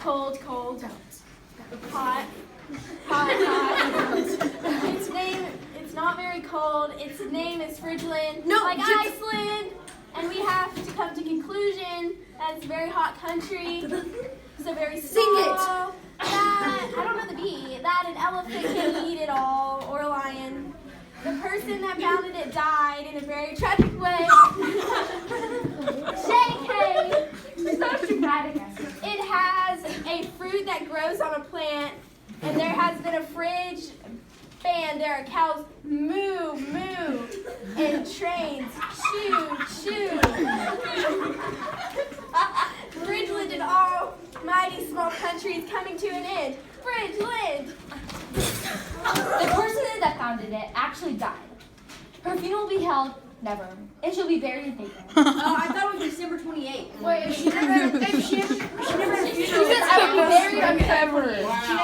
cold, hot. It's not very cold. Its name is Fridgelind, like Iceland. And we have to come to conclusion that it's a very hot country. So very small. Sing it. That, I don't know the bee. That an elephant can eat it all, or a lion. The person that founded it died in a very tragic way. JK. So dramatic. It has a fruit that grows on a plant, and there has been a fridge band. There are cows moo, moo, and trains shoo, shoo. Fridgelind and all mighty small countries coming to an end. Fridgelind! The person that founded it actually died. Her funeral will be held never, and she'll be buried in Bacon. Oh, I thought it was December 28th. Wait, she never had a funeral. She said I will be buried on February. She